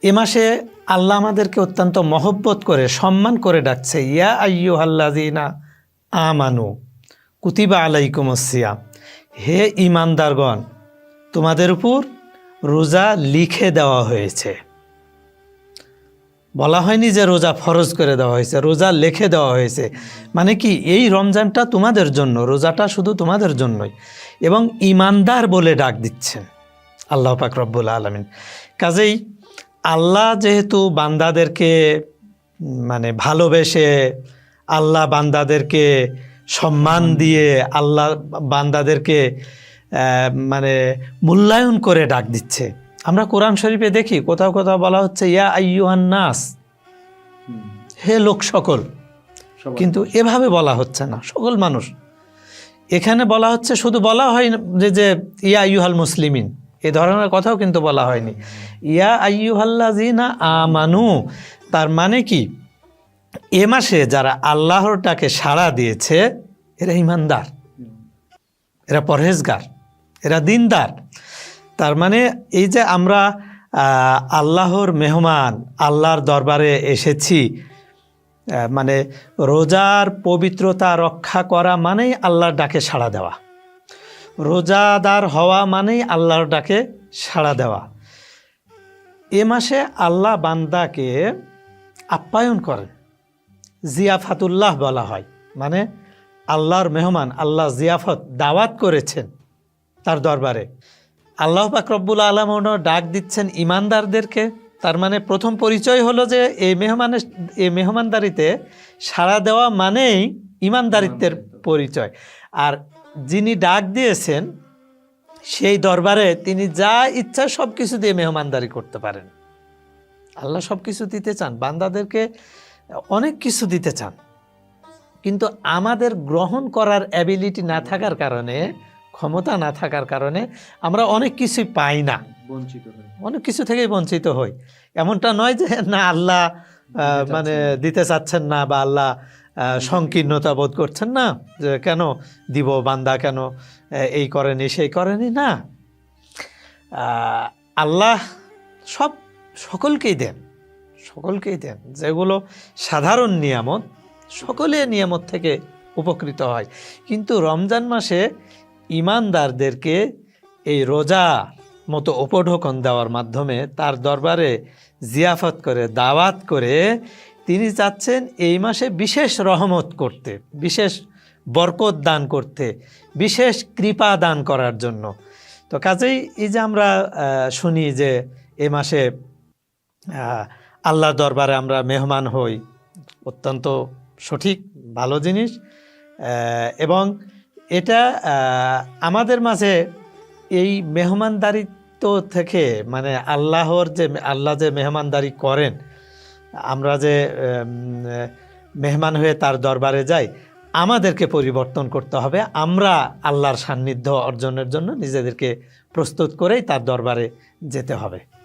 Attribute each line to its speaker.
Speaker 1: এ মাসে আল্লাহ আমাদেরকে অত্যন্ত মহব্বত করে সম্মান করে ডাকছে, ইয়া আইয়ুহাল্লাযীনা আমানু কুতিবা আলাইকুমুস সিয়াম, হে ঈমানদারগণ তোমাদের উপর রোজা লিখে দেওয়া হয়েছে। বলা হয়নি যে রোজা ফরজ করে দেওয়া হয়েছে, রোজা লিখে দেওয়া হয়েছে। মানে কি, এই রমজানটা তোমাদের জন্য, রোজাটা শুধু তোমাদের জন্যই, এবং ঈমানদার বলে ডাক দিচ্ছেন আল্লাহ পাক রব্বুল আলামিন। কাজেই আল্লাহ যেহেতু বান্দাদেরকে মানে ভালোবেসে, আল্লাহ বান্দাদেরকে সম্মান দিয়ে, আল্লাহ বান্দাদেরকে মানে মূল্যায়ন করে ডাক দিচ্ছে। আমরা কোরআন শরীফে দেখি কোথাও কোথাও বলা হচ্ছে ইয়া আইয়ুহান নাস, হে লোক সকল, কিন্তু এভাবে বলা হচ্ছে না সকল মানুষ। এখানে বলা হচ্ছে, শুধু বলা হয় যে ইয়া আইয়ুহাল মুসলিমিন, এ ধরনের কথাও কিন্তু বলা হয়নি। ইয়া আইয়ুহাল্লাযীনা আমানু, তার মানে কি, এ মাসে যারা আল্লাহর ডাকে সাড়া দিয়েছে এরা ঈমানদার, এরা পরহেজগার, এরা দিনদার। তার মানে এই যে আমরা আল্লাহর মেহমান, আল্লাহর দরবারে এসেছি, মানে রোজার পবিত্রতা রক্ষা করা মানেই আল্লাহর ডাকে সাড়া দেওয়া, রোজাদার হওয়া মানেই আল্লাহর ডাকে সাড়া দেওয়া। এ মাসে আল্লাহ বান্দাকে আপ্যায়ন করেন, জিয়াফাতুল্লাহ বলা হয়, মানে আল্লাহর মেহমান, আল্লাহ জিয়াফত দাওয়াত করেছেন তার দরবারে। আল্লাহ পাক রব্বুল আলামিন ডাক দিচ্ছেন ঈমানদারদেরকে। তার মানে প্রথম পরিচয় হলো যে এই মেহমানদারিতে সাড়া দেওয়া মানেই ঈমানদারিত্বের পরিচয়। আর যিনি ডাক দিয়েছেন সেই দরবারে তিনি যা ইচ্ছা সব কিছু দিয়ে মেহমানদারি করতে পারেন। আল্লাহ সব কিছু দিতে চান, বান্দাদেরকে অনেক কিছু দিতে চান, কিন্তু আমাদের গ্রহণ করার অ্যাবিলিটি না থাকার কারণে, ক্ষমতা না থাকার কারণে আমরা অনেক কিছুই পাই না, অনেক কিছু থেকেই বঞ্চিত হই। এমনটা নয় যে না আল্লাহ মানে দিতে চাচ্ছেন না, বা আল্লাহ সংকীর্ণতা বোধ করছেন না, যে কেন দিব, বান্দা কেন এই করেনি সেই করেনি। না, আল্লাহ সকলকেই দেন, সকলকেই দেন। যেগুলো সাধারণ নিয়ামত, সকলে নিয়ামত থেকে উপকৃত হয়। কিন্তু রমজান মাসে ঈমানদারদেরকে এই রোজা মতো উপঢৌকন দেওয়ার মাধ্যমে তার দরবারে জিয়াফত করে, দাওয়াত করে তিনি চাচ্ছেন এই মাসে বিশেষ রহমত করতে, বিশেষ বরকত দান করতে, বিশেষ কৃপা দান করার জন্য। তো কাজেই এই যে আমরা শুনি যে এ মাসে আল্লাহর দরবারে আমরা মেহমান হই, অত্যন্ত সঠিক ভালো জিনিস। এবং এটা আমাদের মাঝে এই মেহমানদারিত্ব থেকে, মানে আল্লাহ যে মেহমানদারি করেন, আমরা যে মেহমান হয়ে তার দরবারে যাই, আমাদেরকে পরিবর্তন করতে হবে। আমরা আল্লাহর সান্নিধ্য অর্জনের জন্য নিজেদেরকে প্রস্তুত করেই তার দরবারে যেতে হবে।